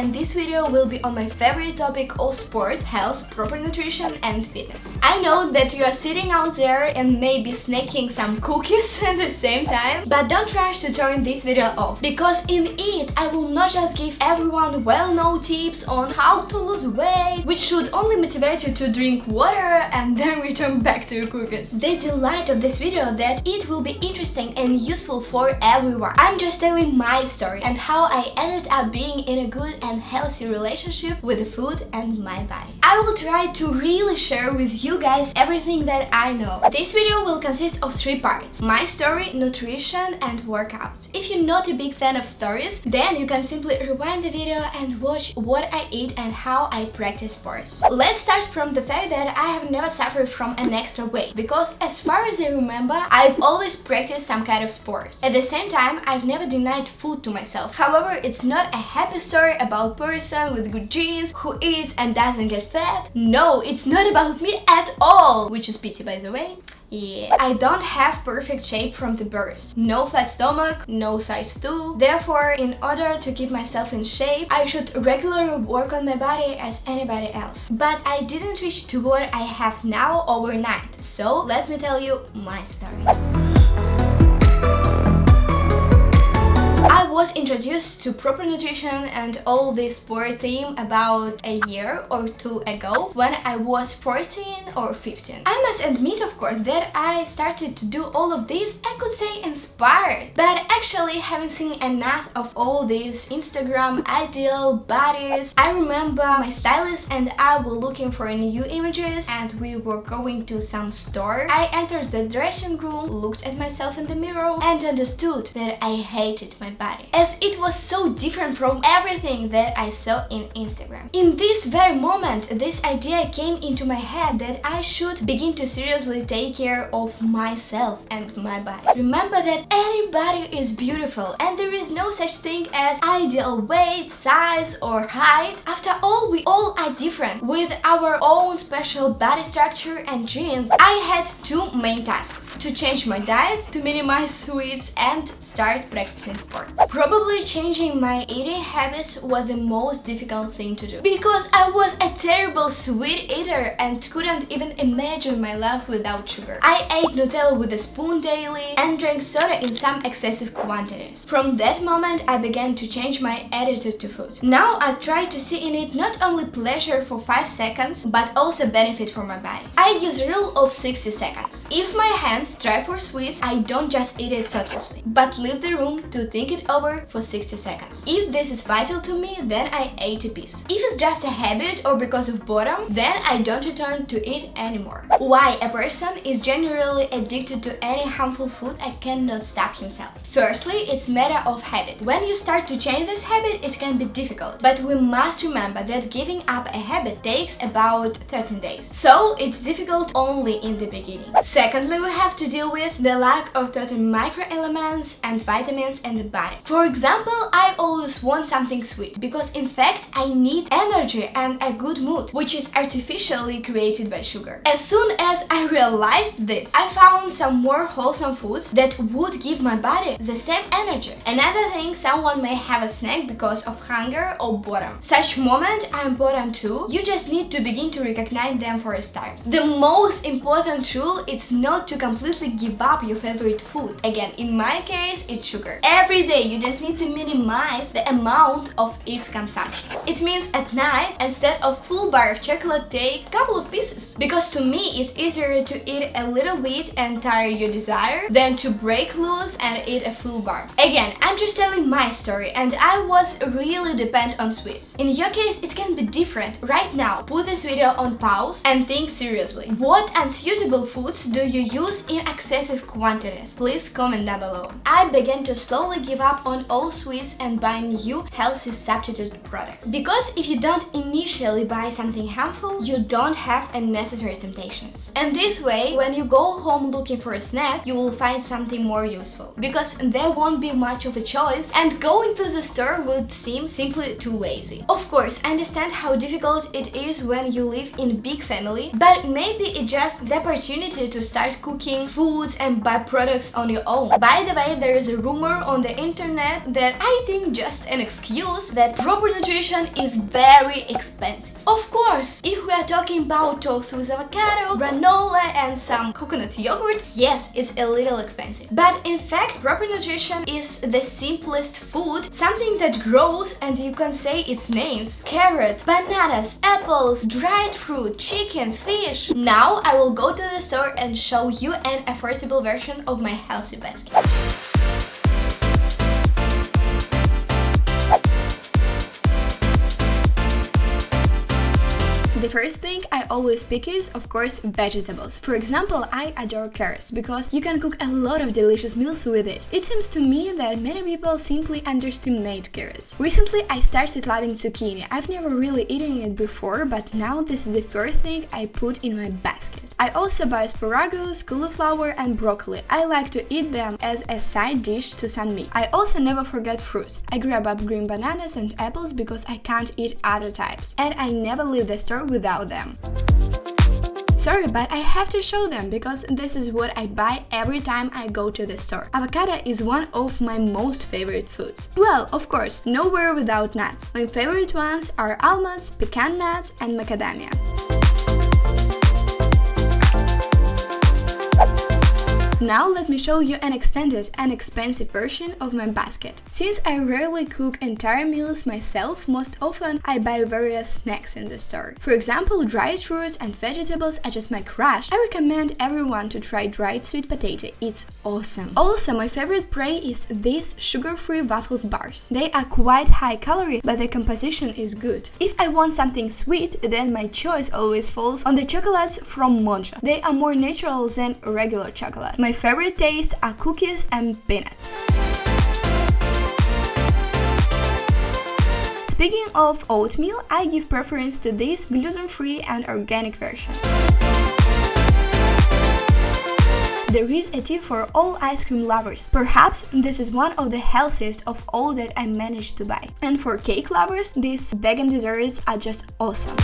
and this video will be on my favorite topic of sport, health, proper nutrition and fitness. I know that you are sitting out there and maybe snacking some cookies at the same time, but don't rush to turn this video off, because in it I will not just give everyone well-known tips on how to lose weight, which should only motivate you to drink water and then return back to your cookies. The delight of this video that it will be interesting and useful for everyone. I'm just telling my story and how I ended up being in a good and healthy relationship with food and my body. I will try to really share with you guys everything that I know. This video will consist of 3 parts: my story, nutrition and workouts. If you're not a big fan of stories, then you can simply rewind the video and watch what I eat and how I practice sports. Let's start from the fact that I have never suffered from an extra weight, because as far as I remember, I've always practiced some kind of sports. At the same time, I've never denied food to myself. However, it's not a happy story about person with good genes who eats and doesn't get fat. No, it's not about me at all, which is pity, by the way. Yeah, I don't have perfect shape from the birth. No flat stomach, no size 2. Therefore, in order to keep myself in shape, I should regularly work on my body as anybody else. But I didn't reach to what I have now overnight. So let me tell you my story. I was introduced to proper nutrition and all this sport theme about a year or 2 ago, when I was 14 or 15. I must admit, of course, that I started to do all of this, I could say, inspired. But actually, having seen enough of all these Instagram ideal bodies, I remember my stylist and I were looking for new images and we were going to some store. I entered the dressing room, looked at myself in the mirror and understood that I hated my body, as it was so different from everything that I saw in Instagram. In this very moment, this idea came into my head that I should begin to seriously take care of myself and my body. Remember that any body is beautiful and there is no such thing as ideal weight, size or height. After all, we all are different with our own special body structure and genes. I had 2 main tasks: to change my diet, to minimize sweets and start practicing sports. Probably changing my eating habits was the most difficult thing to do, because I was a terrible sweet eater and couldn't even imagine my life without sugar. I ate Nutella with a spoon daily and drank soda in some excessive quantities. From that moment, I began to change my attitude to food. Now I try to see in it not only pleasure for 5 seconds, but also benefit for my body. I use a rule of 60 seconds. If my hands try for sweets, I don't just eat it thoughtlessly, but leave the room to think it over for 60 seconds. If this is vital to me, then I ate a piece. If it's just a habit or because of boredom, then I don't return to it anymore. Why a person is generally addicted to any harmful food and cannot stop himself? Firstly, it's matter of habit. When you start to change this habit, it can be difficult, but we must remember that giving up a habit takes about 13 days. So it's difficult only in the beginning. Secondly, we have to deal with the lack of certain microelements and vitamins in the body. For example, I always want something sweet, because in fact I need energy and a good mood, which is artificially created by sugar. As soon as I realized this, I found some more wholesome foods that would give my body the same energy. Another thing, someone may have a snack because of hunger or boredom. Such moments are important too, you just need to begin to recognize them for a start. The most important rule is not to completely give up your favorite food. Again, in my case, it's sugar. Every day you just need to minimize the amount of its consumption. It means at night, instead of full bar of chocolate, take a couple of pieces. Because to me, it's easier to eat a little bit and tire your desire than to break loose and eat a full bar. Again, I'm just telling my story and I was really dependent on sweets. In your case, it can be different. Right now, put this video on pause and think seriously. What unsuitable foods do you use in excessive quantities? Please comment down below. I began to slowly give up on all sweets and buy new healthy substitute products. Because if you don't initially buy something harmful, you don't have unnecessary temptations. And this way, when you go home looking for a snack, you will find something more useful, because there won't be much of a choice and going to the store would seem simply too lazy. Of course, I understand how difficult it is when you live in big family, but maybe it's just the opportunity to start cooking own foods and buy products on your own. By the way, there is a rumor on the internet that I think just an excuse that proper nutrition is very expensive. Of course, if we are talking about toast with avocado, granola and some coconut yogurt, yes, it's a little expensive. But in fact, proper nutrition is the simplest food, something that grows and you can say its names. Carrot, bananas, apples, dried fruit, chicken, fish. Now I will go to the store and show you an affordable version of my healthy basket. The first thing I always pick is, of course, vegetables. For example, I adore carrots because you can cook a lot of delicious meals with it. It seems to me that many people simply underestimate carrots. Recently, I started loving zucchini. I've never really eaten it before, but now this is the first thing I put in my basket. I also buy asparagus, cauliflower and broccoli. I like to eat them as a side dish to some meat. I also never forget fruits. I grab up green bananas and apples because I can't eat other types. And I never leave the store without them. Sorry, but I have to show them because this is what I buy every time I go to the store. Avocado is one of my most favorite foods. Well, of course, nowhere without nuts. My favorite ones are almonds, pecan nuts and macadamia. Now let me show you an extended and expensive version of my basket. Since I rarely cook entire meals myself, most often I buy various snacks in the store. For example, dried fruits and vegetables are just my crush. I recommend everyone to try dried sweet potato, it's awesome. Also, my favorite prey is these sugar-free waffles bars. They are quite high calorie, but the composition is good. If I want something sweet, then my choice always falls on the chocolates from Monja. They are more natural than regular chocolate. My favorite tastes are cookies and peanuts. Speaking of oatmeal, I give preference to this gluten-free and organic version. There is a tip for all ice cream lovers. Perhaps this is one of the healthiest of all that I managed to buy. And for cake lovers, these vegan desserts are just awesome.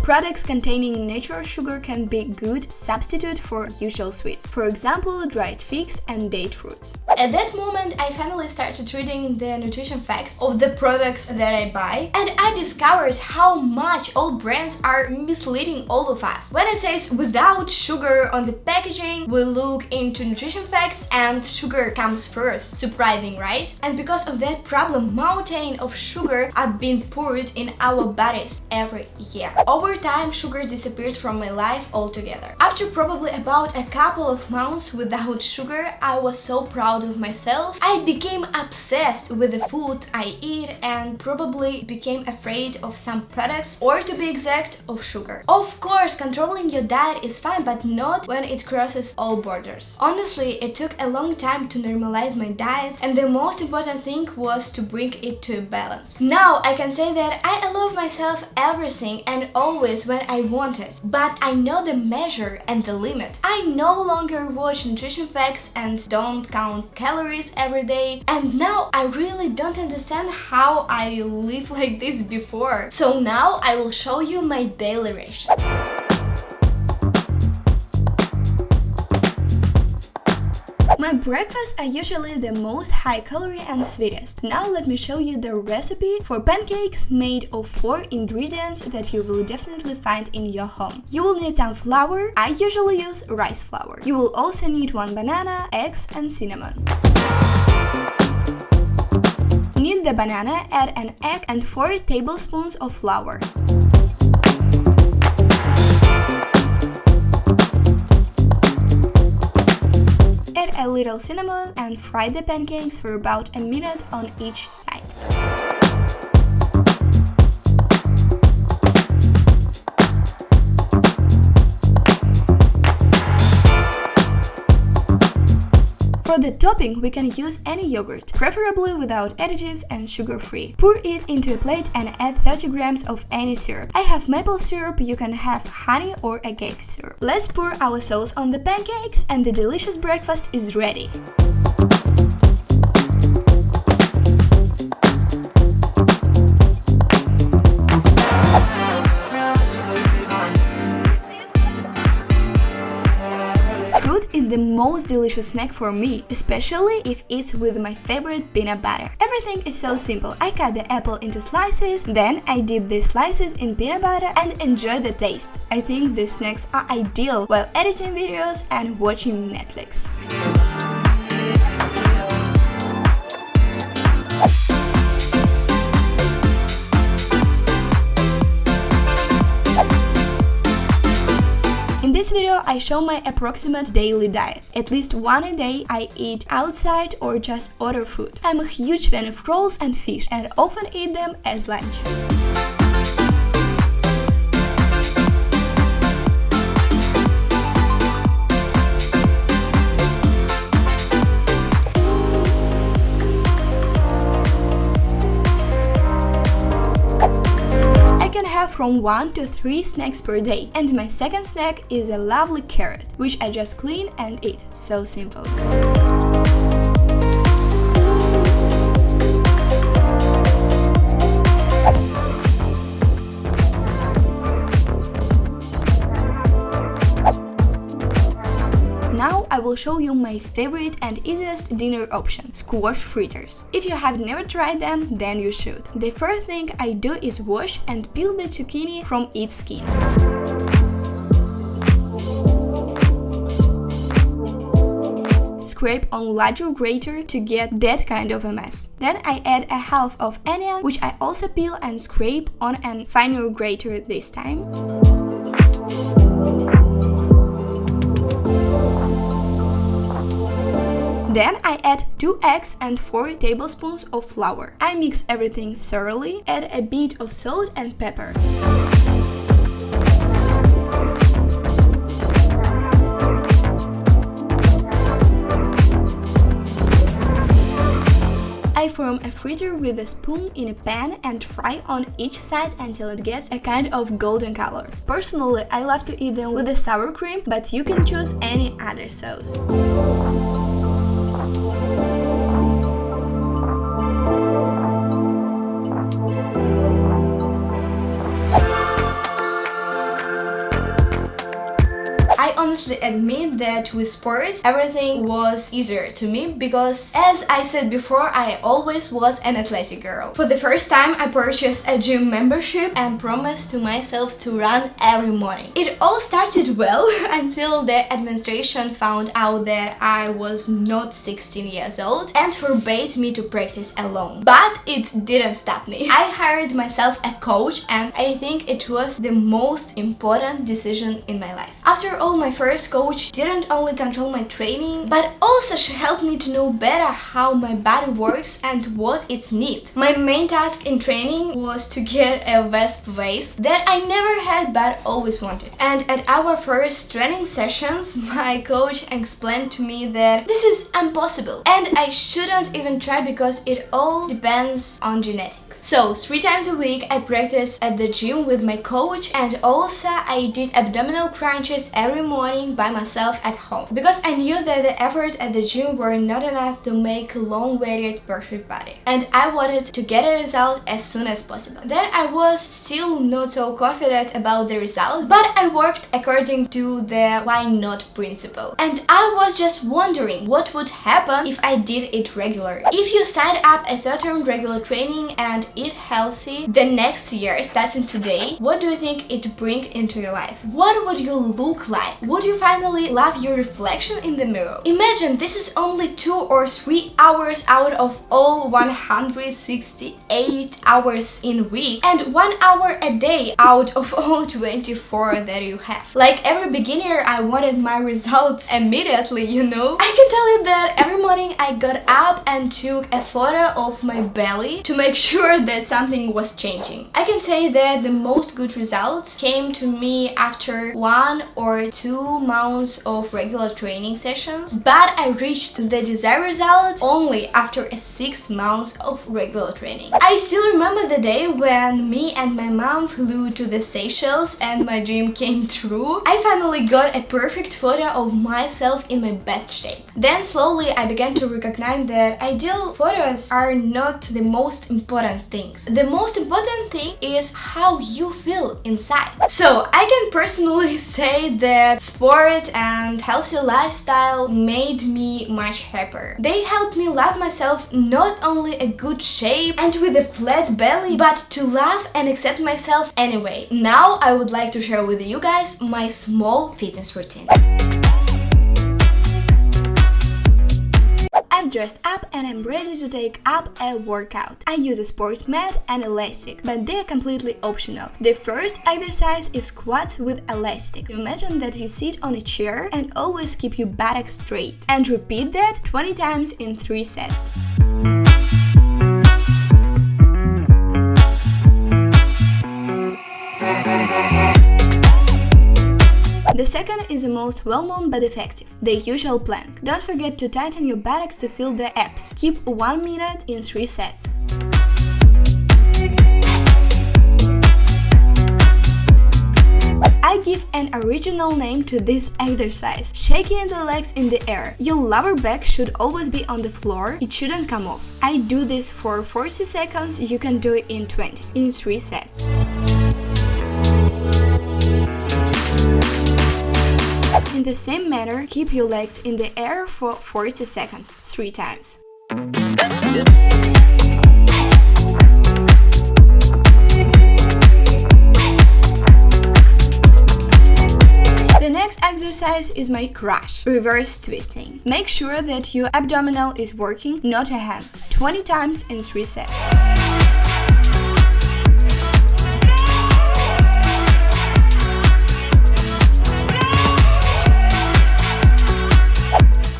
Products containing natural sugar can be good substitute for usual sweets, for example, dried figs and date fruits. At that moment, I finally started reading the nutrition facts of the products that I buy, and I discovered how much all brands are misleading all of us. When it says without sugar on the packaging, we look into nutrition facts and sugar comes first. Surprising, right? And because of that problem, mountains of sugar are being poured in our bodies every year. Over time, sugar disappears from my life altogether. After probably about a couple of months without sugar, I was so proud of myself. I became obsessed with the food I eat and probably became afraid of some products, or to be exact, of sugar. Of course, controlling your diet is fine, but not when it crosses all borders. Honestly, it took a long time to normalize my diet, and the most important thing was to bring it to a balance. Now I can say that I allow myself everything and always when I want it, but I know the measure and the limit. I no longer watch nutrition facts and don't count calories every day, and now I really don't understand how I lived like this before. So now I will show you my daily ration. My breakfasts are usually the most high calorie and sweetest. Now let me show you the recipe for pancakes made of 4 ingredients that you will definitely find in your home. You will need some flour. I usually use rice flour. You will also need 1 banana, eggs and cinnamon. Knead the banana, add an egg and 4 tablespoons of flour. Add a little cinnamon and fry the pancakes for about a minute on each side. For the topping, we can use any yogurt, preferably without additives and sugar-free. Pour it into a plate and add 30 grams of any syrup. I have maple syrup, you can have honey or agave syrup. Let's pour our sauce on the pancakes and the delicious breakfast is ready. the most delicious snack for me, especially if it's with my favorite peanut butter. Everything is so simple. I cut the apple into slices, then I dip these slices in peanut butter and enjoy the taste. I think these snacks are ideal while editing videos and watching Netflix. In this video, I show my approximate daily diet. At least one a day I eat outside or just order food. I'm a huge fan of rolls and fish and often eat them as lunch. From 1 to 3 snacks per day, and my second snack is a lovely carrot, which I just clean and eat. So simple. Now I will show you my favorite and easiest dinner option, squash fritters. If you have never tried them, then you should. The first thing I do is wash and peel the zucchini from its skin. Scrape on larger grater to get that kind of a mess. Then I add a half of onion, which I also peel and scrape on a finer grater this time. Then I add 2 eggs and 4 tablespoons of flour. I mix everything thoroughly, add a bit of salt and pepper. I form a fritter with a spoon in a pan and fry on each side until it gets a kind of golden color. Personally, I love to eat them with a sour cream, but you can choose any other sauce. I honestly admit that with sports everything was easier to me because, as I said before, I always was an athletic girl. For the first time I purchased a gym membership and promised to myself to run every morning. It all started well until the administration found out that I was not 16 years old and forbade me to practice alone. But it didn't stop me. I hired myself a coach and I think it was the most important decision in my life. After all, my first coach didn't only control my training, but also she helped me to know better how my body works and what it needs. My main task in training was to get a vesp waist that I never had but always wanted. And at our first training sessions, my coach explained to me that this is impossible and I shouldn't even try because it all depends on genetics. So 3 times a week I practiced at the gym with my coach, and also I did abdominal crunches every morning by myself at home because I knew that the effort at the gym were not enough to make a long-awaited perfect body, and I wanted to get a result as soon as possible. Then I was still not so confident about the result, but I worked according to the why not principle, and I was just wondering what would happen if I did it regularly. If you sign up a 13 regular training and eat healthy the next year starting today, what do you think it bring into your life? What would you look like? Would you finally love your reflection in the mirror? Imagine this is only 2 or 3 hours out of all 168 hours in a week and 1 hour a day out of all 24 that you have. Like every beginner, I wanted my results immediately, you know? I can tell you that every morning I got up and took a photo of my belly to make sure that something was changing. I can say that the most good results came to me after 1 or 2 months of regular training sessions, but I reached the desired result only after 6 months of regular training. I still remember the day when me and my mom flew to the Seychelles and my dream came true. I finally got a perfect photo of myself in my best shape. Then slowly I began to recognize that ideal photos are not the most important important things. The most important thing is how you feel inside. So I can personally say that sport and healthy lifestyle made me much happier. They helped me love myself, not only a good shape and with a flat belly, but to love and accept myself anyway. Now I would like to share with you guys my small fitness routine. I've dressed up and I'm ready to take up a workout. I use a sports mat and elastic, but they are completely optional. The first exercise is squats with elastic. Imagine that you sit on a chair and always keep your buttocks straight. And repeat that 20 times in 3 sets. The second is the most well-known but effective, the usual plank. Don't forget to tighten your buttocks to feel the abs. Keep 1 minute in 3 sets. I give an original name to this exercise, shaking the legs in the air. Your lower back should always be on the floor, it shouldn't come off. I do this for 40 seconds, you can do it in 20, in 3 sets. In the same manner, keep your legs in the air for 40 seconds, 3 times. The next exercise is my crush, reverse twisting. Make sure that your abdominal is working, not your hands, 20 times in 3 sets.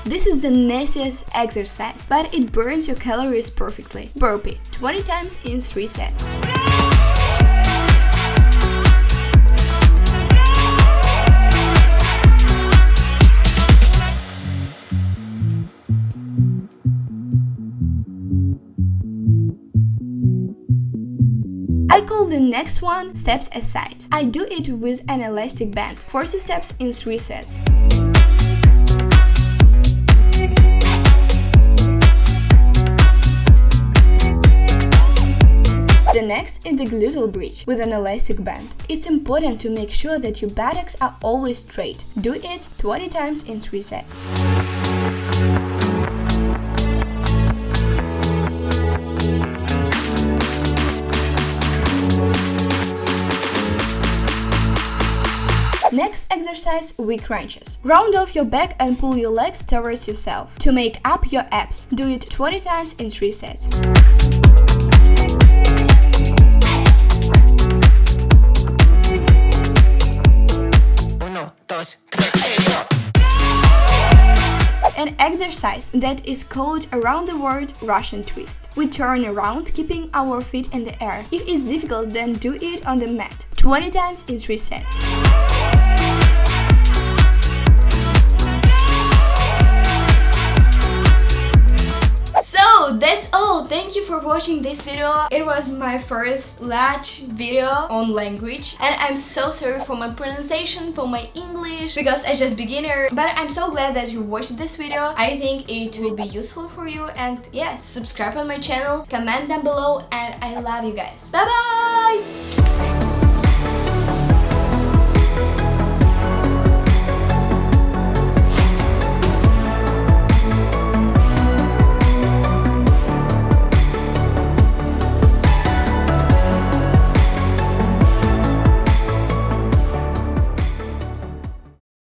This is the nastiest exercise, but it burns your calories perfectly. Burpee, 20 times in 3 sets. I call the next one steps aside. I do it with an elastic band, 40 steps in 3 sets. The next is the gluteal bridge with an elastic band. It's important to make sure that your buttocks are always straight. Do it 20 times in 3 sets. Next exercise, weak crunches. Round off your back and pull your legs towards yourself to make up your abs. Do it 20 times in 3 sets. An exercise that is called around the world Russian twist. We turn around, keeping our feet in the air. If it's difficult, then do it on the mat, 20 times in 3 sets. So that's all. Thank you for watching this video. It was my first large video on language, and I'm so sorry for my pronunciation, for my English, because I'm just beginner, but I'm so glad that you watched this video. I think it will be useful for you, and yes, subscribe on my channel, comment down below, and I love you guys. Bye bye.